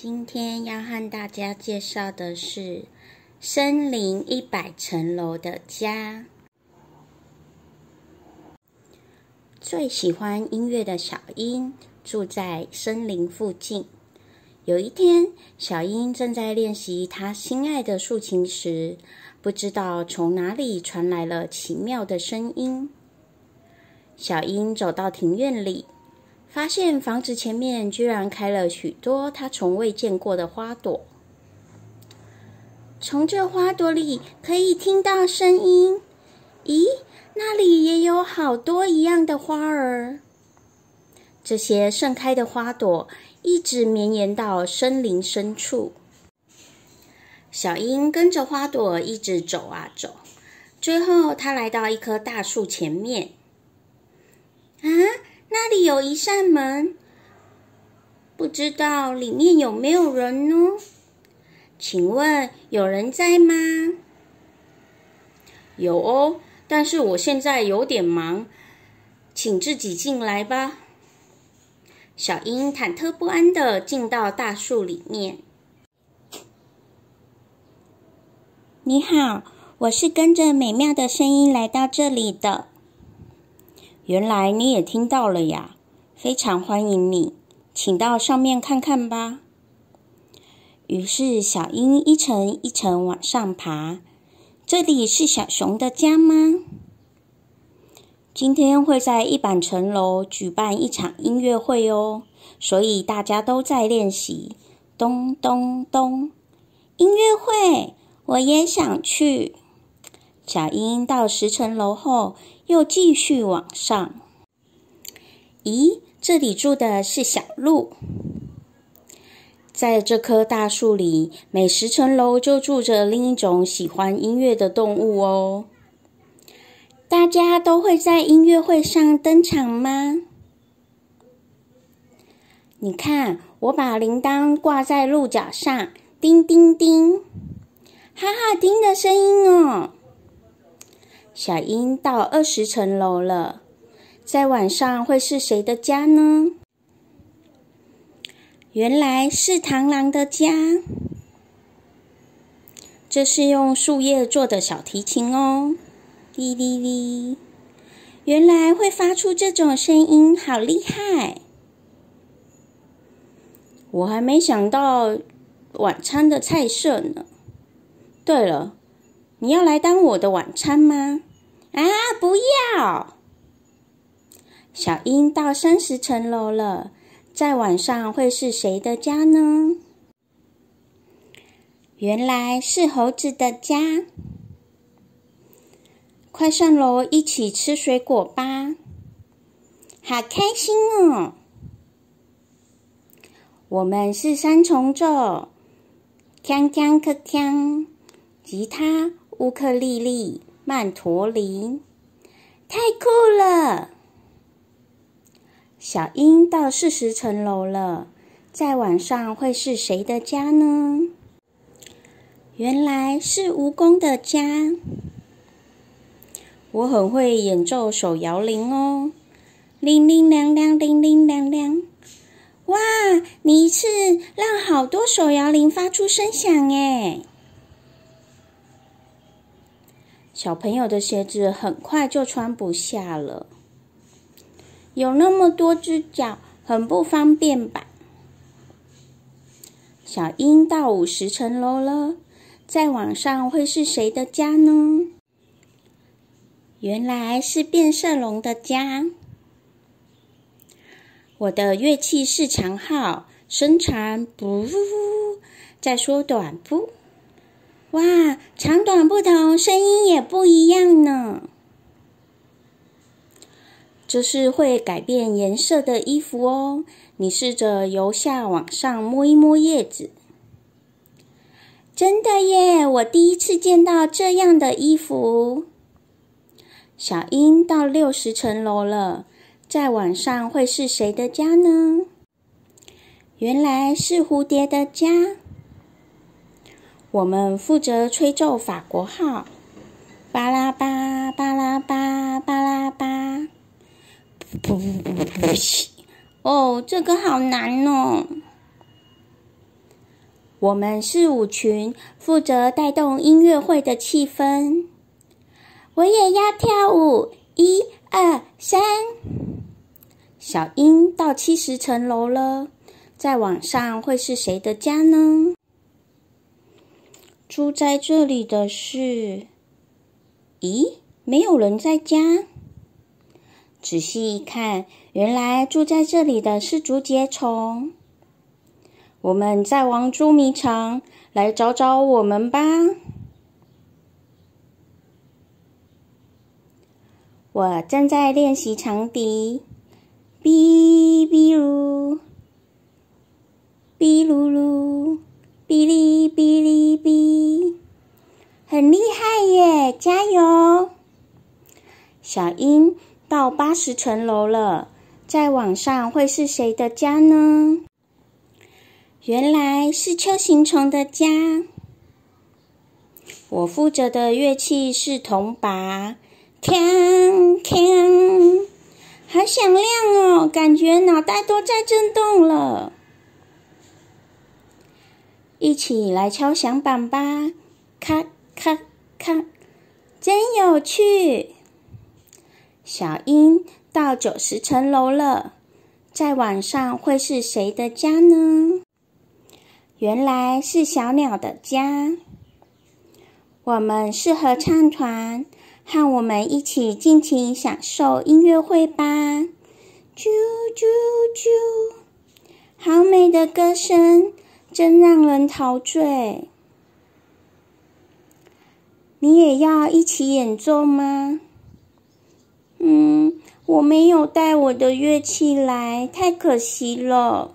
今天要和大家介绍的是《森林100层楼的家》。最喜欢音乐的小鹰住在森林附近。有一天，小鹰正在练习他心爱的竖琴时，不知道从哪里传来了奇妙的声音。小鹰走到庭院里，发现房子前面居然开了许多他从未见过的花朵。从这花朵里可以听到声音。咦，那里也有好多一样的花儿。这些盛开的花朵一直绵延到森林深处。小鹰跟着花朵一直走啊走，最后它来到一棵大树前面。那里有一扇门，不知道里面有没有人呢？请问有人在吗？有哦，但是我现在有点忙，请自己进来吧。小鹰忐忑不安地进到大树里面。你好，我是跟着美妙的声音来到这里的。原来你也听到了呀，非常欢迎你，请到上面看看吧。于是小鹰一层一层往上爬。这里是小熊的家吗？今天会在100层楼举办一场音乐会哦，所以大家都在练习。咚咚咚，音乐会，我也想去。小鹰到10层楼后，又继续往上。咦，这里住的是小鹿。在这棵大树里，每10层楼就住着另一种喜欢音乐的动物哦。大家都会在音乐会上登场吗？你看，我把铃铛挂在鹿角上，叮叮叮，好好听的声音哦。小鹰到20层楼了，在晚上会是谁的家呢？原来是螳螂的家。这是用树叶做的小提琴哦，哩哩哩。原来会发出这种声音，好厉害！我还没想到晚餐的菜色呢。对了，你要来当我的晚餐吗？不要！小鹰到30层楼了，在晚上会是谁的家呢？原来是猴子的家。快上楼一起吃水果吧，好开心哦！我们是3重奏，锵锵锵锵，吉他、乌克丽丽、曼陀林，太酷了！小鹰到40层楼了，在晚上会是谁的家呢？原来是蜈蚣的家。我很会演奏手摇铃哦，铃铃亮亮，铃铃亮亮。哇，你一次让好多手摇铃发出声响耶！小朋友的鞋子很快就穿不下了，有那么多只脚，很不方便吧？小鹰到50层楼了，在晚上会是谁的家呢？原来是变色龙的家。我的乐器是长号，伸长不，再缩短不。哇，长短不同，声音也不一样呢。这是会改变颜色的衣服哦，你试着由下往上摸一摸叶子。真的耶，我第一次见到这样的衣服。小鹰到60层楼了，在晚上会是谁的家呢？原来是蝴蝶的家。我们负责吹奏法国号，巴拉巴巴拉巴巴拉巴。哦，这个好难哦。我们是舞群，负责带动音乐会的气氛。我也要跳舞，1、2、3。小鹰到70层楼了，再往上会是谁的家呢？住在这里的是……咦，没有人在家。仔细一看，原来住在这里的是竹节虫。我们再往捉迷藏，来找找我们吧。我正在练习长笛，哔哔噜，哔噜噜，哔哩哔哩哔，很厉害耶！加油！小鹰到80层楼了，再往上会是谁的家呢？原来是锹形虫的家。我负责的乐器是铜钹，锵锵，好响亮哦，感觉脑袋都在震动了。一起来敲响板吧，咔咔咔，真有趣！小鹰到90层楼了，再往上会是谁的家呢？原来是小鸟的家。我们是合唱团，和我们一起尽情享受音乐会吧！啾啾啾，好美的歌声，真让人陶醉。你也要一起演奏吗？我没有带我的乐器来，太可惜了。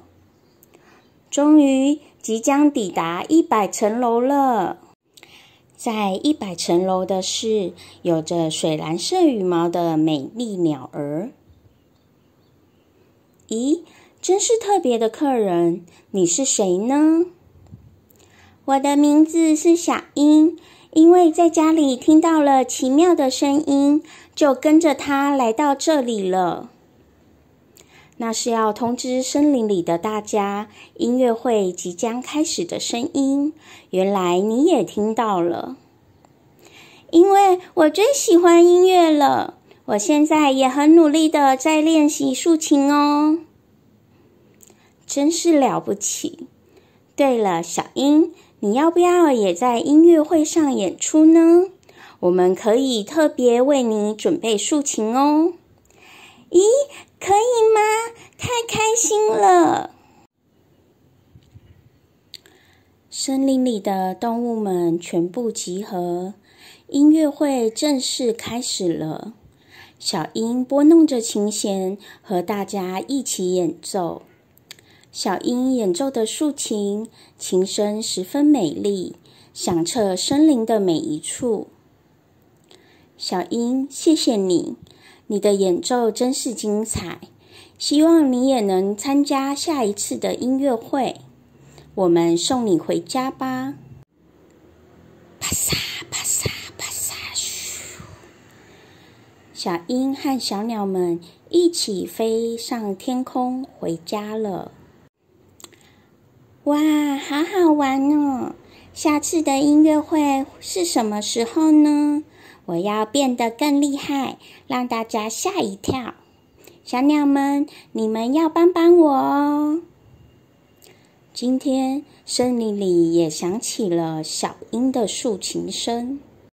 终于即将抵达100层楼了。在100层楼的是有着水蓝色羽毛的美丽鸟儿。咦，真是特别的客人，你是谁呢？我的名字是小鹰，因为在家里听到了奇妙的声音，就跟着它来到这里了。那是要通知森林里的大家，音乐会即将开始的声音。原来你也听到了。因为我最喜欢音乐了，我现在也很努力的在练习竖琴哦。真是了不起。对了，小鹰，你要不要也在音乐会上演出呢？我们可以特别为你准备竖琴哦。咦，可以吗？太开心了！森林里的动物们全部集合，音乐会正式开始了。小鹰拨弄着琴弦，和大家一起演奏。小鹰演奏的竖琴，琴声十分美丽，响彻森林的每一处。小鹰，谢谢你，你的演奏真是精彩。希望你也能参加下一次的音乐会。我们送你回家吧。啪嚓啪嚓啪嚓咻！小鹰和小鸟们一起飞上天空回家了。哇，好好玩哦！下次的音乐会是什么时候呢？我要变得更厉害，让大家吓一跳。小鸟们，你们要帮帮我哦！今天森林里也响起了小鹰的竖琴声。